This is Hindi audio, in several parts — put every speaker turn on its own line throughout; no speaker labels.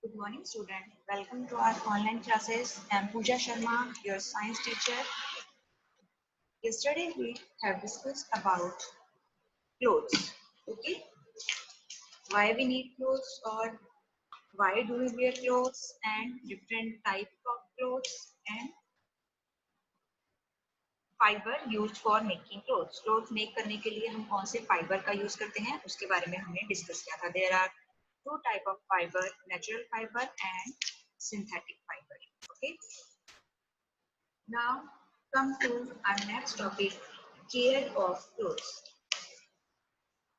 Good morning, student. Welcome to our online classes. I am Pooja Sharma, your science teacher. Yesterday we have discussed about clothes. Okay, why we need clothes or why do we wear clothes and different type of clothes and fibre use for making clothes cloth make करने के लिए हम कौन से फाइबर का यूज करते हैं उसके बारे में हमने डिस्कस किया था there are two type of fibre natural fibre and synthetic fibre okay now come to our next topic care of clothes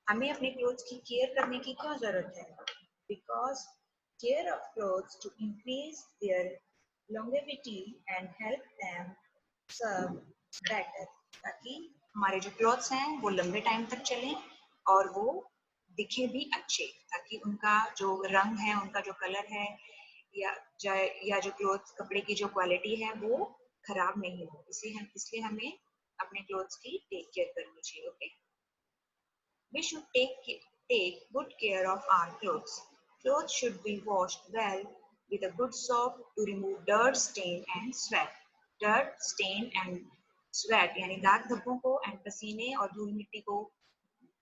हमें अपने क्लोथ्स की केयर करने की क्यों जरूरत है because care of clothes to increase their longevity and help them serve better ताकि हमारे जो क्लॉथ्स हैं वो लंबे टाइम तक चलें और वो दिखे भी अच्छे ताकि उनका जो रंग है उनका जो कलर है या जो क्लॉथ कपड़े की जो क्वालिटी है वो खराब नहीं हो इसलिए हमें अपने क्लॉथ्स की टेक केयर करनी चाहिए okay We should take good care of our clothes. Clothes should be washed well with a good soap to remove dirt, stain and sweat. Dirt, stain and sweat यानी दाग धब्बों को एंड पसीने और धूल मिट्टी को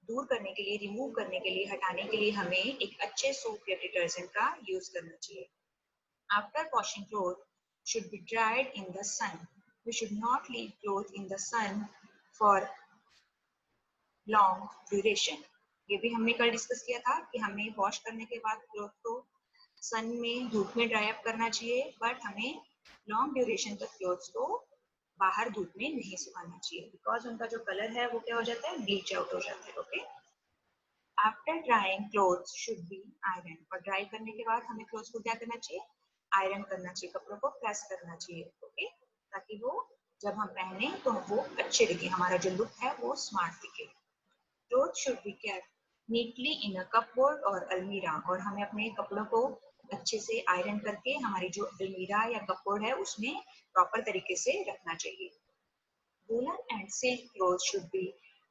दूर करने के लिए रिमूव करने के लिए हटाने के लिए हमें एक अच्छे सोप या डिटर्जेंट का यूज करना चाहिए After washing clothes should be dried in the sun. We should not leave clothes in the sun for long duration ये भी हमने कल डिस्कस किया था कि हमें वॉश करने के बाद क्लॉथ को सन में धूप में ड्राई अप करना चाहिए बट हमें लॉन्ग ड्यूरेशन तक क्लॉथ्स को बाहर धूप में नहीं सुखाना चाहिए बिकॉज उनका जो कलर है वो क्या हो जाता है ब्लीच आउट हो जाता है okay after drawing clothes should be iron और ड्राई करने के बाद हमें क्लॉथ्स को क्या करना चाहिए आयरन करना चाहिए कपड़ों को प्रेस करना चाहिए ओके ताकि वो जब हम पहने तो वो अच्छे दिखे हमारा जो लुक है वो स्मार्ट दिखे Clothes should be kept neatly in a cupboard or almirah और हमें अपने कपड़ों को अच्छे से आयरन करके हमारी जो अलमीरा या कपबोर्ड है उसमें प्रॉपर तरीके से रखना चाहिए Woolen and silk clothes should be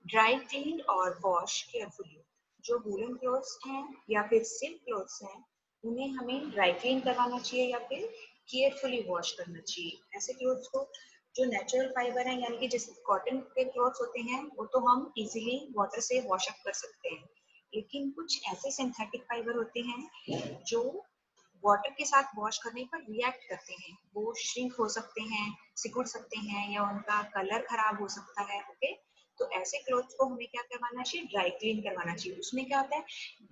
dry cleaned or washed carefully. जो वूलन क्लोथ्स हैं या फिर सिल्क क्लोथ्स हैं उन्हें हमें ड्राई क्लीन करवाना चाहिए या फिर केयरफुली वॉश करना चाहिए ऐसे क्लोथ्स को जो नेचुरल फाइबर है यानी कि जैसे कॉटन के क्लोथ्स होते हैं वो तो हम इजीली वाटर से वॉश अप कर सकते हैं लेकिन कुछ ऐसे सिंथेटिक फाइबर होते हैं जो वाटर के साथ वॉश करने पर रिएक्ट करते हैं वो श्रिंक हो सकते हैं सिकुड़ सकते हैं या उनका कलर खराब हो सकता है ओके तो ऐसे क्लोथ्स को हमें क्या करवाना चाहिए ड्राई क्लीन करवाना चाहिए उसमें क्या होता है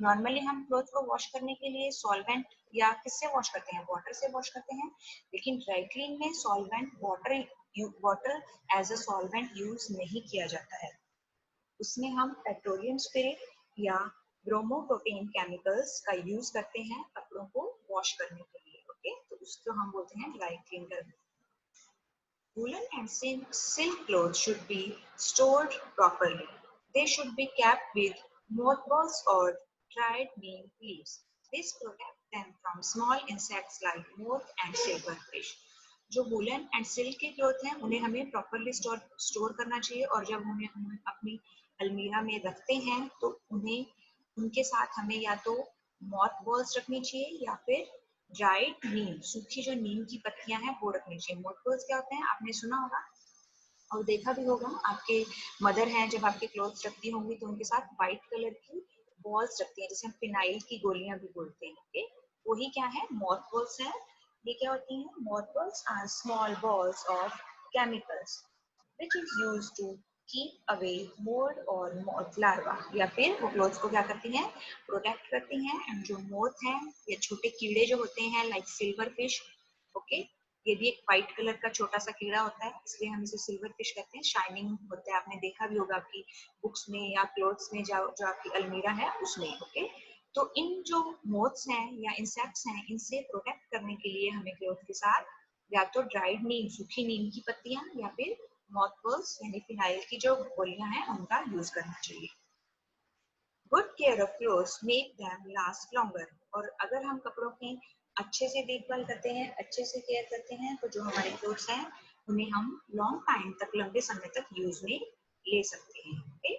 नॉर्मली हम क्लोथ्स को वॉश करने के लिए सॉल्वेंट या किससे वॉश करते हैं वाटर से वॉश करते हैं लेकिन ड्राई क्लीन में solvent water as a solvent use नहीं किया जाता है उसमें हम पेट्रोलियम स्पिरिट या ब्रोमोप्रोटीन केमिकल्स का यूज करते हैं कपड़ों को वॉश करने के लिए ओके तो उसको हम बोलते हैं ड्राई क्लीन करना Woolen and silk clothes should be stored properly. They should be kept with mothballs or dried neem leaves. This protects them from small insects like moth and silverfish. जो वूलन एंड सिल्क के क्लोथ हैं उन्हें हमें प्रॉपरली स्टोर करना चाहिए और जब उन्हें हम अपनी अलमीरा में रखते हैं तो उन्हें उनके साथ हमें या तो मॉथ बॉल्स रखनी चाहिए या फिर ड्राइड नीम सूखी जो नीम की पत्तियां हैं वो रखनी चाहिए मोटर्स क्या होते हैं आपने सुना होगा और देखा भी होगा आपके मदर हैं जब आपके क्लोथ्स रखती होंगी तो उनके साथ व्हाइट कलर की बॉल्स रखती हैं जिसे हम फिनाइल की गोलियां भी बोलते हैं ओके वही क्या है मॉथबॉल्स है ये क्या होती हैं mothballs are small balls of chemicals which is used to keep away mold और moth larva या फिर वो क्लोथ्स को क्या करती हैं प्रोटेक्ट करती हैं एंड जो मोथ हैं या छोटे कीड़े जो होते हैं लाइक सिल्वर फिश ओके ये भी एक व्हाइट कलर का छोटा सा कीड़ा होता है इसलिए हम इसे सिल्वर फिश कहते हैं शाइनिंग होता है आपने देखा भी होगा आपकी बुक्स में या क्लोथ्स में जो आपकी अलमीरा है उसमें ओके तो इन जो मोथ्स हैं या इंसेक्ट्स हैं इनसे प्रोटेक्ट करने के लिए हमें क्लोथ के साथ या तो ड्राइड नीम सूखी नीम की पत्तियां या फिर मॉथबॉल्स यानी फिनाइल की जो गोलियां हैं उनका यूज करना चाहिए good care of clothes make them last longer और अगर हम कपड़ों की अच्छे से देखभाल करते हैं अच्छे से केयर करते हैं तो जो हमारे क्लोथ्स हैं उन्हें हम लॉन्ग टाइम तक लंबे समय तक यूज में ले सकते हैं okay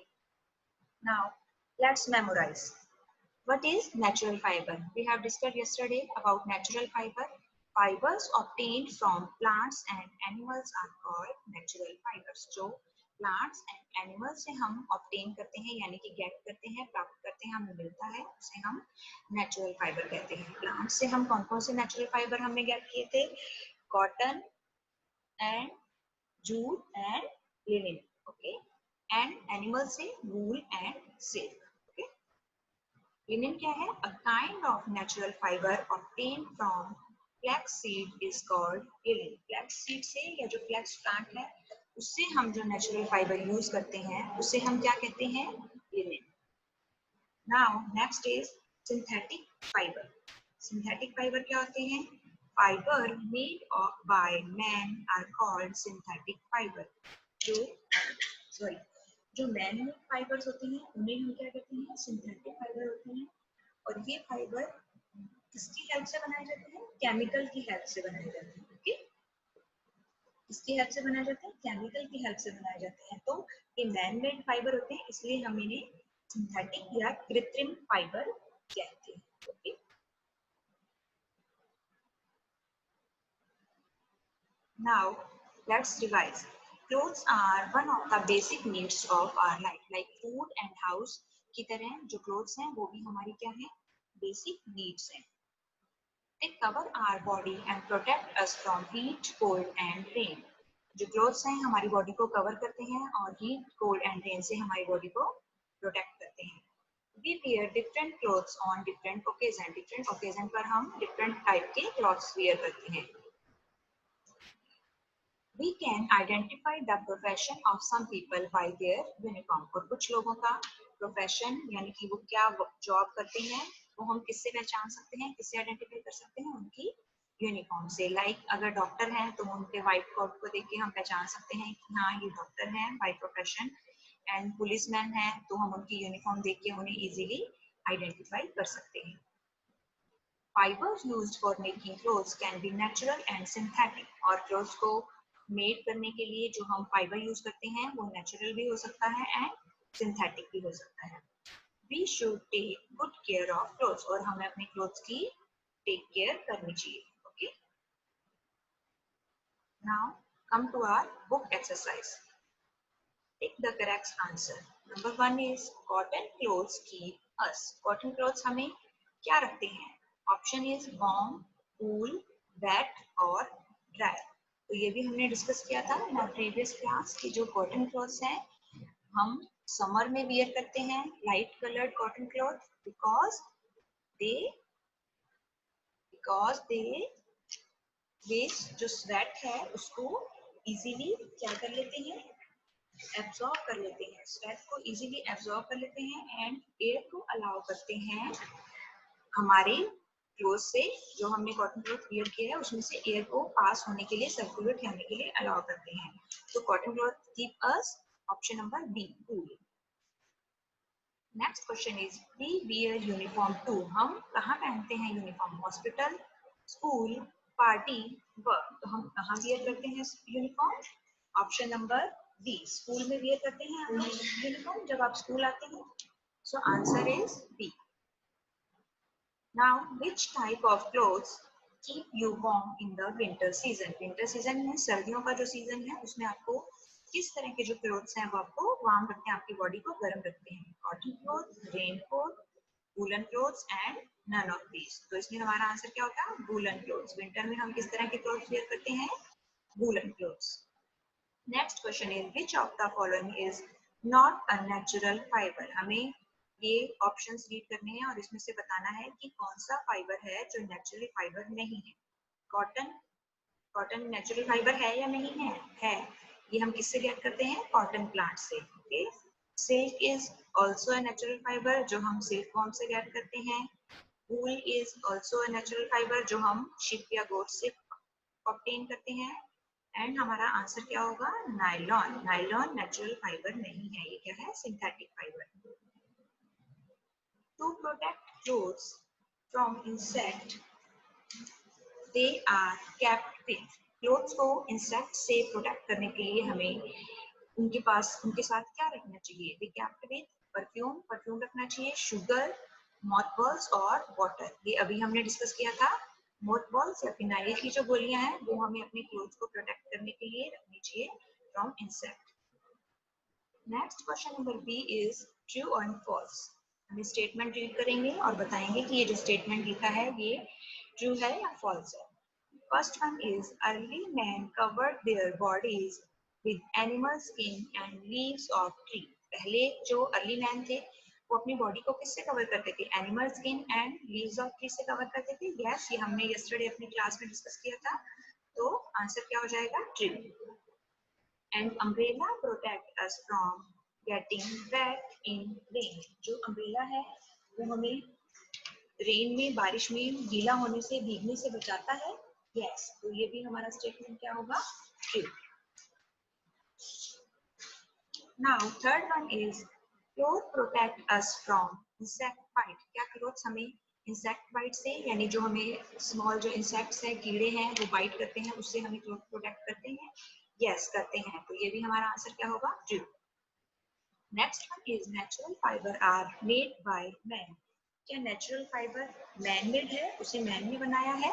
now let's memorise What is natural fiber? We have discussed yesterday about natural fiber. Fibers obtained from plants and animals are called natural fibers. जो plants and animals से हम obtain करते हैं यानी कि get करते हैं, प्राप्त करते हैं, हमें मिलता है, उसे हम natural fiber कहते हैं. Plants से हम कौन-कौन से natural fiber हमने get किए थे? Cotton and jute and linen. Okay. And animals से wool and silk. Linen क्या है? A kind of natural fiber obtained from flax seed is called linen. Flax seed से या जो flax plant है उससे हम जो natural fiber use करते हैं उसे हम क्या कहते हैं? Linen. Now next is synthetic fiber. Synthetic fiber क्या होते हैं? Fiber made by man are called synthetic fiber. जो मैन मेड फाइबर्स होते हैं उन्हें हम क्या कहते हैं? सिंथेटिक फाइबर होते हैं. और ये फाइबर किसकी हेल्प से बनाए जाते हैं? केमिकल की हेल्प से बनाए जाते हैं. ओके, किसकी हेल्प से बनाए जाते हैं? केमिकल की हेल्प से बनाए जाते हैं. तो ये मैन मेड फाइबर होते हैं, इसलिए हम इन्हें सिंथेटिक या कृत्रिम फाइबर कहते हैं. Okay, now let's revise. Clothes are one of the basic needs of our life, like food and house की तरह जो clothes हैं वो भी हमारी क्या है? Basic needs हैं. They cover our body and protect us from heat, cold and rain. जो clothes हैं हमारी body को cover करते हैं और heat, cold and rain से हमारी body को protect करते हैं. We wear different clothes on different occasion. Different occasion पर हम different type के clothes wear करते हैं. We can identify the profession of some people by their uniform. और कुछ लोगों का profession यानी कि वो क्या job करते हैं वो हम किससे पहचान सकते हैं, किससे आइडेंटिफाई कर सकते हैं? उनकी यूनिफॉर्म से. लाइक अगर डॉक्टर हैं तो उनके व्हाइट कोट को देख के हम पहचान सकते हैं कि हाँ ये डॉक्टर हैं बाय प्रोफेशन. एंड पुलिसमैन हैं तो हम उनकी यूनिफॉर्म देख के उन्हें इजीली आइडेंटिफाई कर सकते हैं. Fibers used for making clothes can be natural and synthetic. और clothes को मेड करने के लिए जो हम फाइबर यूज करते हैं वो नेचुरल भी हो सकता है एंड सिंथेटिक भी हो सकता है. We should take good care of clothes. और हमें अपने क्लोथ्स की टेक केयर करनी चाहिए. Okay, now come to our book exercise. Tick the correct answer. Number 1 is cotton clothes keep us. Cotton clothes हमें क्या रखते हैं? Option is warm, cool, wet और ड्राई. तो ये भी हमने डिस्कस किया था इन प्रीवियस क्लास कि जो कॉटन क्लॉथ्स हैं हम समर में वियर करते हैं light coloured cotton cloth because they जो स्वेट है उसको इजीली क्या कर लेते हैं? एब्जॉर्ब कर लेते हैं. स्वेट को इजीली एब्जॉर्ब कर लेते हैं एंड एयर को अलाउ करते हैं हमारे क्लोथ से. जो हमने कॉटन क्लॉथ वियर किया है उसमें से एयर को पास होने के लिए, सर्कुलेट होने के लिए अलाउ करते हैं. तो cotton cloth keep us. Option number B, cool. Next question is we wear uniform to. हम कहाँ पहनते हैं uniform? Hospital, school, party, work. तो हम कहाँ वियर करते हैं uniform? Option number B, school में वियर करते हैं यूनिफॉर्म जब आप स्कूल आते हैं. So answer is B. Now, which type of clothes keep you warm in the winter season? Winter season में सर्दियों का जो सीजन है उसमें आपको किस तरह के जो क्लोथ्स हैं वो आपको वार्म रखते हैं, आपकी बॉडी को गर्म रखते हैं? Cotton cloth, rain coat, woollen clothes and none of these. तो इसमें हमारा आंसर क्या होगा? Woollen clothes. विंटर में हम किस तरह के क्लोथ्स वेयर करते हैं? Woollen clothes. Next question is which of the following is not a natural fibre. हमें ये ऑप्शंस रीड करने हैं और इसमें से बताना है कि कौन सा फाइबर है जो नेचुरल फाइबर नहीं है. कॉटन नेचुरल फाइबर है या नहीं है? है. ये हम किससे गेट करते हैं? कॉटन प्लांट से. Okay. Silk is also a natural fibre जो हम सिल्क वॉर्म से गेट करते हैं. वूल is also a natural fibre जो हम शिप या गोट से ऑब्टेन करते हैं. एंड हमारा आंसर क्या होगा? नायलॉन. नायलॉन नेचुरल फाइबर नहीं है, ये क्या है? Synthetic fibre. To protect clothes from insect, they are kept with. Clothes को insect से protect करने के लिए हमें उनके साथ क्या रखना चाहिए? They kept with perfume रखना चाहिए, sugar, मॉथबॉल्स और वाटर, ये अभी हमने डिस्कस किया था। मॉथबॉल्स या फिनाइल की जो गोलियां हैं वो हमें अपने क्लोथ्स को प्रोटेक्ट करने के लिए रखनी चाहिए from insect. Next question number B is true and false. हम स्टेटमेंट रीड करेंगे और बताएंगे कि ये जो स्टेटमेंट लिखा है ये ट्रू है या फॉल्स है। First one is early men covered their bodies with animal skin and leaves of tree. पहले जो अर्ली मैन थे वो अपनी बॉडी को किससे कवर करते थे? Animal skin and leaves of tree से कवर करते थे। यस, ये हमने यस्टरडे अपनी क्लास में डिस्कस किया था। तो आंसर क्या हो जाएगा? True. And umbrella protect us from getting wait in rain. जो अम्ब्रेला है वो हमें रेन में, बारिश में गीला होने से, भीगने से बचाता है। यस, तो ये भी हमारा स्टेटमेंट क्या होगा? True. Now third one is cloth protect us from insect bite. क्या क्लोथ्स हमें इंसेक्ट बाइट से, यानी जो हमें स्मॉल जो इंसेक्ट्स है, कीड़े हैं, वो बाइट करते हैं, उससे हमें क्लोथ प्रोटेक्ट करते हैं? यस, करते हैं। तो ये भी हमारा आंसर क्या होगा? True. Next one is natural fibre are made by man. क्या नेचुरल फाइबर मैन मेड है? उसे मैन ने बनाया है?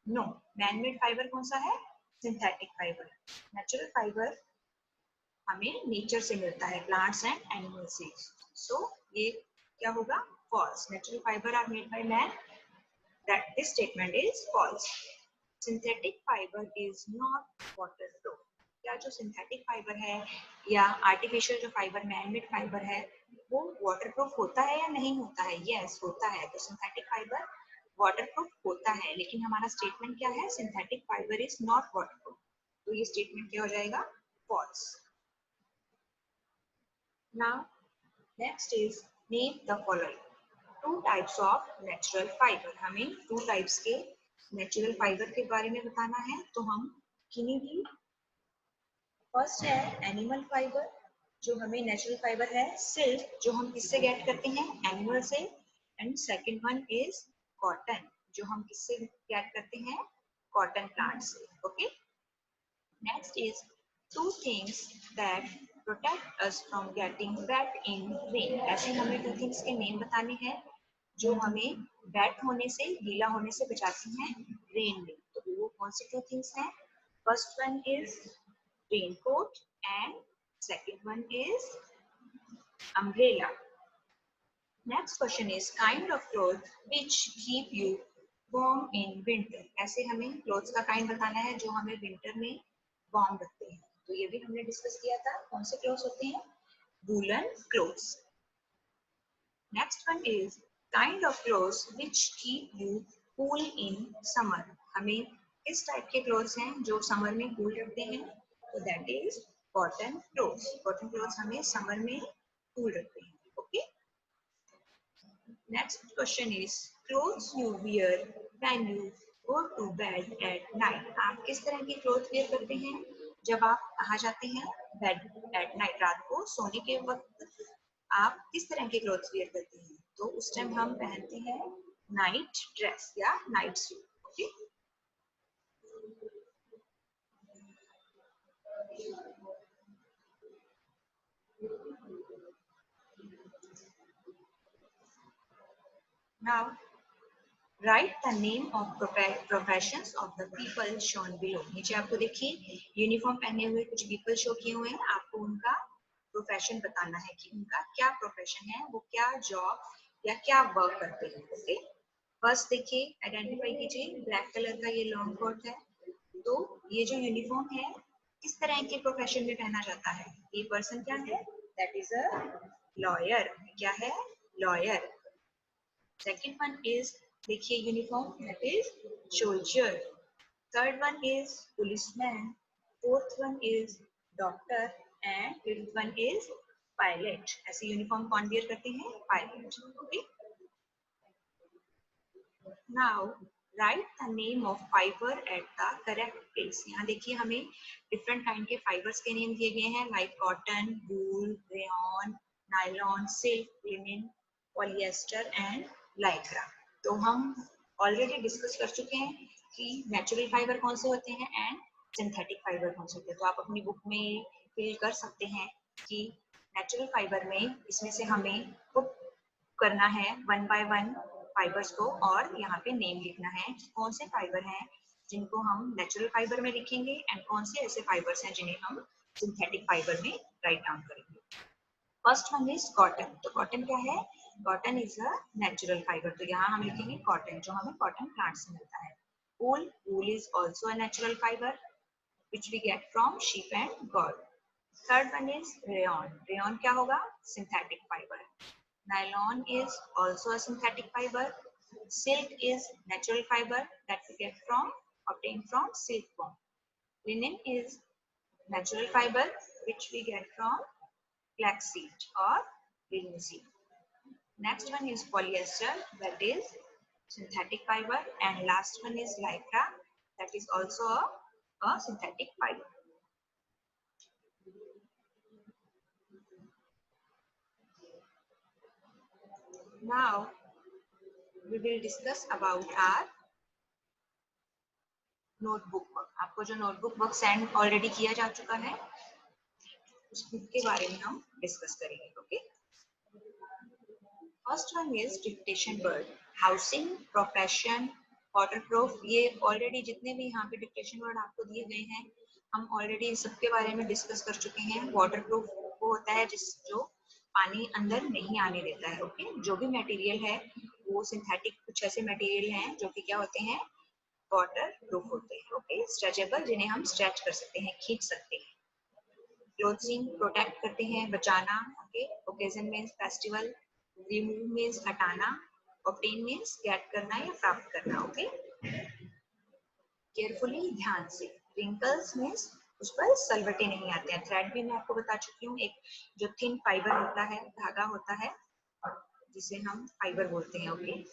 नो, मैन मेड फाइबर कौन सा है? Synthetic fibre. नेचुरल फाइबर हमें नेचर से मिलता है, प्लांट्स एंड एनिमल से। सो ये क्या होगा? False. Natural fibre are made by man, that this statement is false. Synthetic fibre is not waterproof. क्या जो सिंथेटिक फाइबर है या आर्टिफिशियल जो फाइबर, मैन मेड फाइबर है, वो वाटरप्रूफ होता है या नहीं होता है? यस, होता है। तो सिंथेटिक फाइबर वाटरप्रूफ होता है, लेकिन हमारा स्टेटमेंट क्या है? Synthetic fibre is not waterproof. तो ये स्टेटमेंट क्या हो जाएगा? False. Now next is name the following. Two types of natural fibre. हमें टू टाइप्स के नेचुरल फाइबर के बारे में बताना है, तो हम किन्हीं भी। फर्स्ट है एनिमल फाइबर, जो हमें नेचुरल फाइबर है सिल्क, जो हम किससे गेट करते हैं? एनिमल से। And second one is cotton, जो हम किससे गेट करते हैं? कॉटन प्लांट से। Okay. Next is two things that protect us from getting wait in rain. ऐसे हमें टू थिंग्स के नेम बताने हैं जो हमें वेट होने से, गीला होने से बचाती हैं रेन में। तो वो कौन सी टू थिंग्स हैं? First one is raincoat and second one is umbrella. Next question is kind of clothes which keep you warm in winter. ऐसे हमें clothes का kind बताना है जो हमें winter में warm रखते हैं। तो ये भी हमने डिस्कस किया था। कौन से clothes होते हैं? woolen clothes. Next one is kind of clothes which keep you cool in summer. हमें किस टाइप के clothes हैं जो summer में cool रखते हैं? तो that is cotton clothes. Cotton clothes हमें summer में cool रखते हैं. Okay. Next question is clothes you wear when you go to bed at night. आप किस तरह के clothes wear करते हैं जब आप कहाँ जाते हैं? Bed at night. रात को सोने के वक्त आप किस तरह के क्लोथ्स वियर करते हैं? तो उस टाइम हम पहनते हैं नाइट ड्रेस या night suit. Okay. Now write the name of professions of the people shown below. नीचे आपको देखिए यूनिफॉर्म पहने हुए कुछ पीपल शो किए हुए हैं। आपको उनका प्रोफेशन बताना है कि उनका क्या प्रोफेशन है, वो क्या जॉब या क्या वर्क करते हैं। ओके। फर्स्ट देखिए, आइडेंटिफाई कीजिए। ब्लैक कलर का ये लॉन्ग कोट है। तो ये जो यूनिफॉर्म है किस तरह के प्रोफेशन में पहना जाता है? ये पर्सन क्या है? That is a lawyer. क्या है? लॉयर। सेकंड वन इज, देखिए uniform, that is soldier. Third one is policeman. Fourth one is doctor and fifth one is pilot. ऐसे यूनिफॉर्म कौन वियर करते हैं? Pilot. Okay. Now write the name of fibre at the correct place. यहाँ देखिए हमें डिफरेंट काइंड के फाइबर्स के नेम दिए गए हैं, like cotton, wool, rayon, nylon, silk, linen, polyester and Lycra. तो हम ऑलरेडी डिस्कस कर चुके हैं कि नेचुरल फाइबर कौन से होते हैं एंड सिंथेटिक फाइबर कौन से होते हैं। तो आप अपनी बुक में फिल कर सकते हैं कि नेचुरल फाइबर में इसमें से हमें करना है वन बाय वन फाइबर्स को और यहाँ पे नेम लिखना है कौन से फाइबर हैं जिनको हम नेचुरल फाइबर में लिखेंगे एंड कौन से ऐसे फाइबर्स हैं जिन्हें हम सिंथेटिक फाइबर में राइट डाउन करेंगे। First one is cotton. तो कॉटन क्या है? Cotton is a natural fibre. तो यहाँ हम लिखेंगे कॉटन जो हमें कॉटन प्लांट से मिलता है। Wool, wool is also a natural fibre which we get from sheep and goat. Third one is rayon. Rayon क्या होगा? Synthetic fiber. Nylon is also a synthetic fiber. Silk is natural fiber that we get from obtained from silkworm. Linen is natural fiber which we get from flaxseed or linseed. Next one is polyester, that is synthetic fiber, and last one is lycra, that is also a synthetic fiber. Now we will discuss about our notebook work. आपको जो notebook work send already किया जा चुका है उसके बारे में हम discuss करेंगे. Okay. First one is dictation word. Housing, profession, waterproof. ये already जितने भी यहाँ पे dictation word आपको दिए गए हैं हम already इन सबके बारे में discuss कर चुके हैं. Waterproof वो होता है जो पानी अंदर नहीं आने देता है. ओके. जो भी मटेरियल है वो सिंथेटिक कुछ ऐसे मटेरियल हैं जो कि क्या होते हैं? वाटर प्रूफ होते हैं. ओके. स्ट्रेचेबल जिन्हें हम स्ट्रेच कर सकते हैं, खींच सकते हैं. क्लोथिंग प्रोटेक्ट करते हैं, बचाना. Okay. Occasion means festival. Remove means हटाना. ऑब्टेन मीन्स गेट करना या प्राप्त करना. ओके. केयरफुली ध्यान से. रिंकल्स मीन्स उस पर सलवटे नहीं आते हैं. थ्रेड भी मैं आपको बता चुकी हूँ. एक जो थिन फाइबर होता है, धागा होता है जिसे हम फाइबर बोलते हैं. Okay.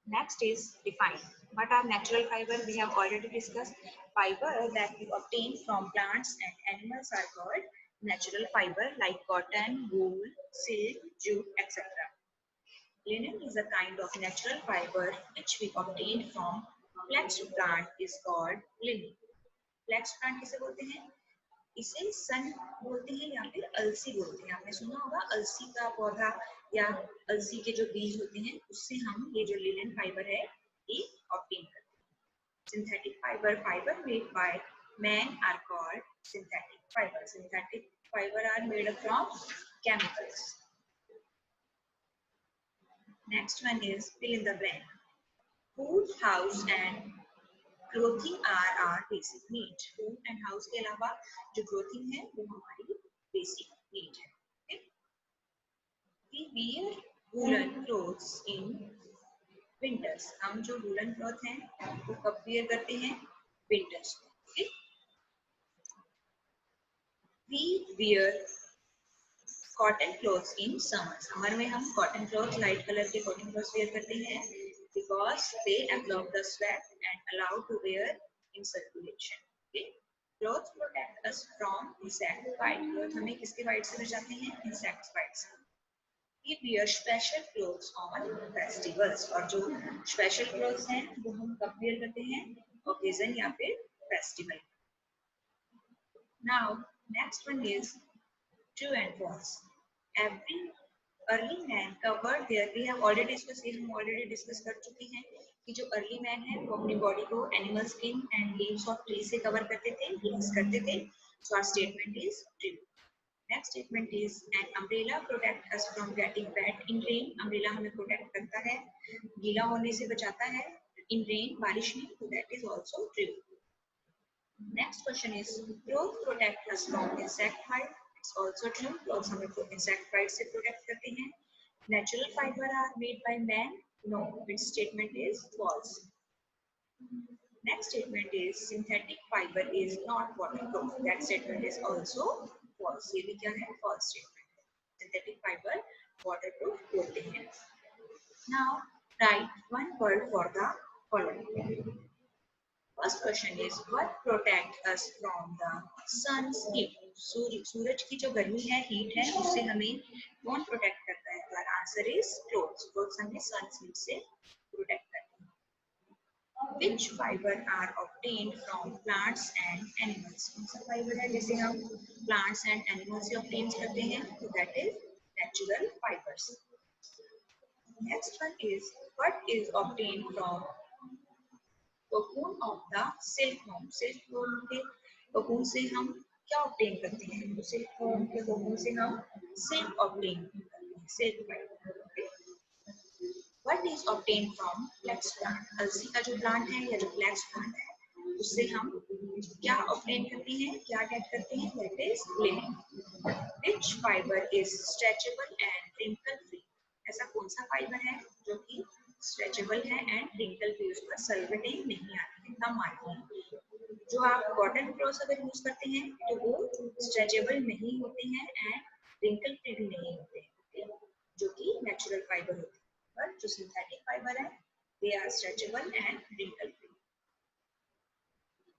Next is define. What are natural fiber? We have already discussed. Fiber that we obtain from plants and animals are called natural fiber, like cotton, wool, silk, jute, etc. Linen is a kind of natural fiber which we obtain from flax plant is called linen. Flax plant किसे बोलते हैं? इसे सन बोलते हैं या फिर अलसी बोलते हैं. आपने सुना होगा अलसी का पौधा या अलसी के जो बीज होते हैं उससे हम ये जो लिनन फाइबर है ये ऑब्टेन करते हैं. Synthetic fibre, fibre made by man are called synthetic fibre. Synthetic fibre are made from chemicals. Next one is fill in the blank. Food, house and clothing are are basic need. Food and house के अलावा जो क्लोथिंग है वो हमारी बेसिक नीड है. We wear woolen clothes in winters. हम जो woolen क्लॉथ हैं वो कब wear करते हैं? Winters में. Okay? We wear cotton clothes in summer. Summer में हम cotton clothes, light color के cotton clothes wear करते हैं because they absorb the sweat and allow to wear in circulation. Okay? Clothes protect us from insect bite. Clothes हमें किसके bite से बचाते हैं? Insect bite से. We wear special clothes on festivals. और जो special clothes हैं वो हम कब wear करते हैं? Occasion या फिर festival. Now next one is true and false. Every early man covered their. We have already discussed. हम already discuss कर चुके हैं कि जो early man है वो अपनी body को animal skin and leaves of tree से cover करते थे, use करते थे. So our statement is true. Next statement is an umbrella protect us from getting wet in rain. Umbrella हमें protect करता है, गीला होने से बचाता है in rain, बारिश में. So that is also true. Next question is clothes protect us from insect bite. It's also true. Clothes हमें insect bite से protect करते हैं. Natural fiber are made by man. No, its statement is false. Next statement is synthetic fiber is not waterproof. That statement is also false. ये भी क्या है? False statement. Synthetic fiber waterproof होते हैं. Now write one word for the following. First question is what protect us from the sun's heat? सूरज की जो गर्मी है, हीट है, उससे हमें कौन प्रोटेक्ट करता है? तो आंसर इज क्लोथ्स. क्लोथ्स हमें सन's हीट से प्रोटेक्ट करते हैं. Which fiber are obtained from plants and animals? कौन सा फाइबर है जिसे हम plants and animals से obtain करते हैं? तो that is natural fibers. Next one is what is obtained from cocoon of the silkworm. Silkworm के cocoon से हम क्या obtain करते हैं? तो silkworm के cocoon से हम silk obtain करते हैं, silk fiber. Okay? What is obtained from flax plant? अलसी का जो plant है या जो flax plant है, उससे हम क्या obtain करते हैं, क्या get करते हैं? That is linen. Which fiber is stretchable and wrinkle free? ऐसा कौन सा फाइबर है जो कि स्ट्रेचेबल है एंड रिंकल फ्री, उस पर सलवटें नहीं आती है, कम आती है. जो आप कॉटन क्लॉथ्स अगर यूज करते हैं तो वो स्ट्रेचेबल नहीं होते हैं एंड रिंकल फ्री भी नहीं होते हैं, जो कि नेचुरल फाइबर होते हैं. पर जो सिंथेटिक फाइबर है they are stretchable and wrinkle free.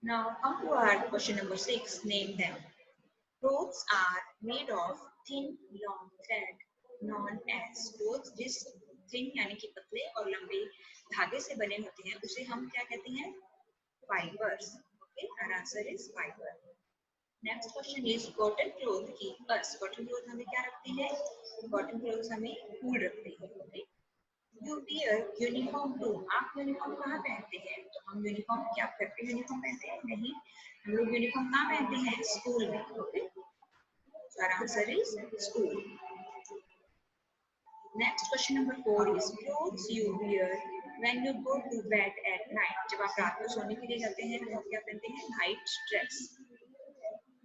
Now come to our question number 6. Name them. Clothes are made of thin, long thread known as clothes. जिस thin यानी कि पतले और लंबे धागे से बने होते हैं उसे हम क्या कहते हैं? Fibers. Okay, our answer is fiber. Next question is cotton cloth keep us. Cotton cloth हमें क्या रखते हैं? Cotton clothes हमें cool रखते हैं. Okay? You wear uniform too. आप यूनिफॉर्म कहाँ पहनते हैं? तो हम यूनिफॉर्म क्या करते हैं? यूनिफॉर्म पहनते हैं? नहीं, हम लोग यूनिफॉर्म कहाँ पहनते हैं? स्कूल में. Okay, so our answer is school. Next question number 4 is clothes you wear when you go to bed at night. जब आप रात को सोने के लिए जाते हैं तो आप क्या पहनते हैं? Night dress.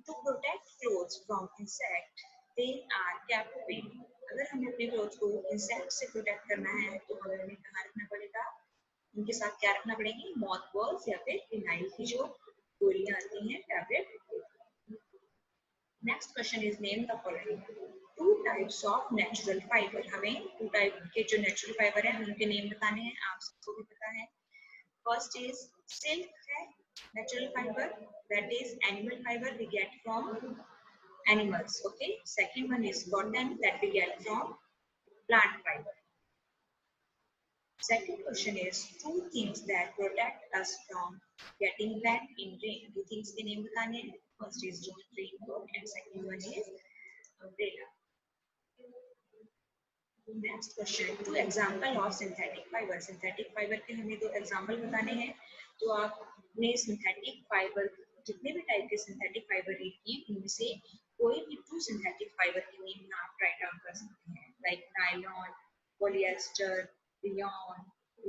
To protect clothes from insect, they are kept clean. अगर हमें अपने क्लोथ्स को इंसेक्ट से प्रोटेक्ट करना है तो हमें उन्हें कहाँ रखना पड़ेगा? उनके साथ क्या रखना पड़ेगी? मॉथबॉल्स या फिर फिनाइल की जो गोलियां आती हैं, tablet. Next question is name the following. Two types of natural fibre. हमें टू टाइप के जो नेचुरल फाइबर है उनके नेम बताने हैं. आप सबको भी पता है. फर्स्ट इज सिल्क है natural fibre, that is animal fibre we get from animals. Okay, second one is cotton that we get from plant fiber. Second question is two things that protect us from getting wet in rain. Two things के name बताने हैं. First is raincoat and second one is umbrella. Next question, two example of synthetic fiber. Synthetic fiber के हमें दो example बताने हैं. तो आपने synthetic fiber जितने भी टाइप के सिंथेटिक फाइबर रीड किए उनमें से कोई भी टू सिंथेटिक फाइबर के नेम आप राइट डाउन कर सकते हैं. Like nylon, polyester, rayon,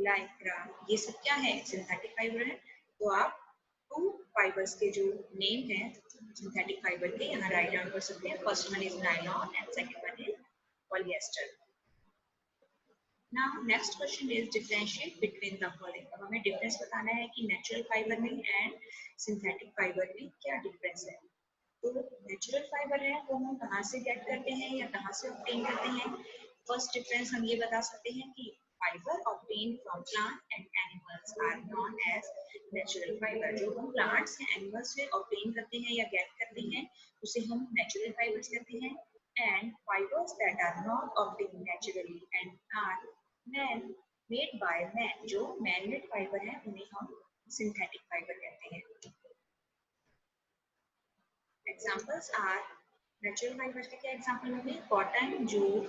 Lycra, ये सब क्या है? सिंथेटिक फाइबर है. तो आप टू फाइबर्स के जो नेम है सिंथेटिक फाइबर के यहाँ राइट डाउन कर सकते हैं. First one is nylon and second one is polyester. Now next question is differentiate between the following. अब हमें डिफरेंस बताना है कि नेचुरल फाइबर में एंड सिंथेटिक फाइबर में क्या डिफरेंस है. तो नेचुरल फाइबर है वो हम कहाँ से गेट करते हैं या कहाँ से ऑब्टेन करते हैं? फर्स्ट डिफरेंस हम ये बता सकते हैं कि fibre obtain from plant and animals are known as natural fibre. जो हम प्लांट्स या एनिमल्स से ऑब्टेन करते हैं या गेट करते हैं उसे हम नेचुरल फाइबर्स कहते हैं. And fibres that are not obtain naturally and are made by man, जो मैन मेड फाइबर है उन्हें हम सिंथेटिक फाइबर कहते हैं. एग्जांपल्स आर नेचुरल फाइबर के क्या एग्जांपल होंगे? Cotton, jute,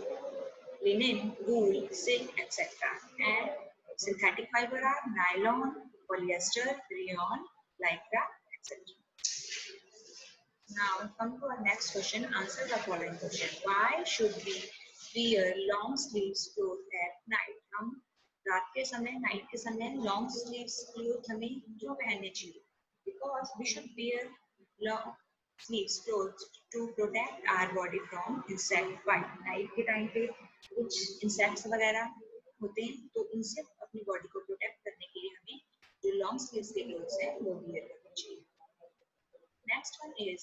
linen, wool, silk et cetera. And synthetic fibre are nylon, polyester, rayon, Lycra et cetera. Now come to our next question. Answer the following question. Why should we wear long sleeves clothes at night? हम रात के समय, नाइट के समय लॉन्ग स्लीव्स क्लोथ हमें क्यों पहनने चाहिए? Because we should wear long sleeves clothes to protect our body from insect bite. Night के टाइम पे कुछ इंसेक्ट्स वगैरह होते हैं तो उनसे अपनी बॉडी को प्रोटेक्ट करने के लिए हमें जो लॉन्ग स्लीव्स के क्लोथ्स हैं वो वियर करने चाहिए. Next one is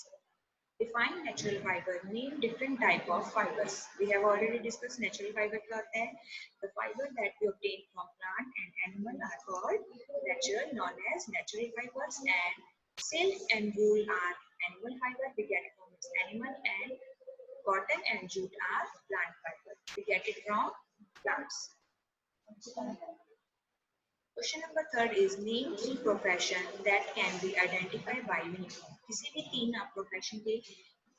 define natural fiber. Name different type of fibers. We have already discussed natural fiber क्या होता है. The fiber that we obtain from plant and animal are called natural, known as natural fibers. And silk and wool are animal fiber. We get it from its animal. And cotton and jute are plant fiber. We get it from plants. Question number 3 is name three profession that can be identified by uniform. किसी भी तीन आप प्रोफेशन के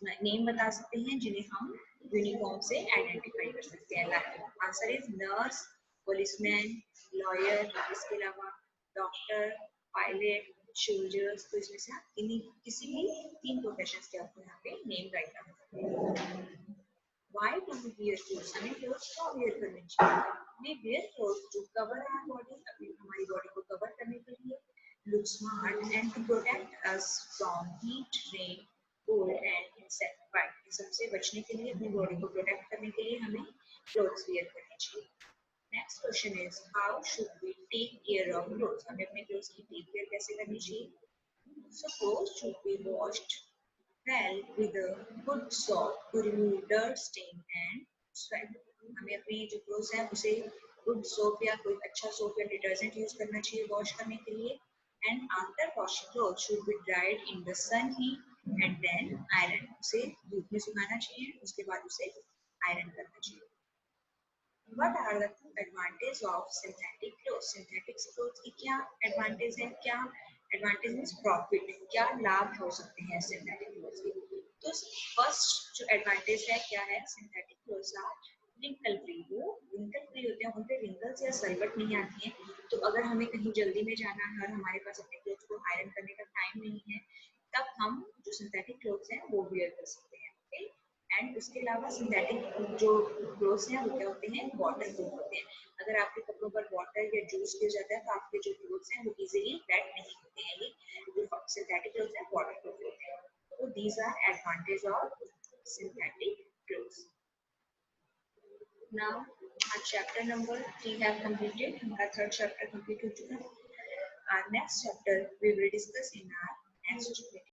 नेम बता सकते हैं जिन्हें हम यूनिफॉर्म से आइडेंटिफाई कर सकते हैं? Answer is nurse, policeman, lawyer, इसके अलावा डॉक्टर, पायलट, सोल्जर्स। तो इसमें से आप किसी भी 3 प्रोफेशंस के आपको यहाँ पे नेम राइट कर सकते हैं। Why do we wear clothes? हमें clothes क्यों wear करने चाहिए? We wear clothes to cover our body, अपनी हमारी बॉडी को कवर करने के लिए, look smart and to protect us from heat, rain, cold and insect bite. इन सबसे बचने के लिए, अपनी बॉडी को प्रोटेक्ट करने के लिए हमें clothes wear करने चाहिए. Next question is how should we take care of clothes? हमें अपने clothes की take care कैसे करनी चाहिए? So clothes should be washed well with a good soap to remove dirt, stain and sweat. हमें अपने जो क्लोथ्स हैं उसे गुड सोप या कोई अच्छा सोप या डिटर्जेंट यूज करना चाहिए वॉश करने के लिए. And after washing cloth should be dried in the sun heat and then iron. उसे धूप में सुखाना चाहिए, उसके बाद उसे आयरन करना चाहिए. What are the advantages of synthetic clothes? Synthetic clothes की क्या advantage है? क्या advantage means profit? क्या लाभ हो सकते हैं synthetic clothes के? तो first जो advantage है क्या है? Synthetic clothes are wrinkle free. वो wrinkle free होते हैं, उन पे wrinkles या सलवट नहीं आती है. तो अगर हमें कहीं जल्दी में जाना है और हमारे पास अपने clothes को iron करने का time नहीं है, तब हम जो synthetic clothes हैं वो wear कर सकते हैं. Okay? एंड उसके अलावा सिंथेटिक जो क्लोथ्स हैं वो क्या होते हैं? वाटर प्रूफ होते हैं. अगर आपके कपड़ों पर वाटर या जूस गिर जाता है तो आपके जो क्लोथ्स हैं वो इजीली वेट नहीं होते हैं. ये जो सिंथेटिक क्लोथ्स हैं वाटर प्रूफ होते हैं. तो these are advantage of synthetic clothes. Now our chapter number 3 have completed. हमारा थर्ड चैप्टर कंप्लीट हो चुका है. Our next chapter we will discuss in our next video.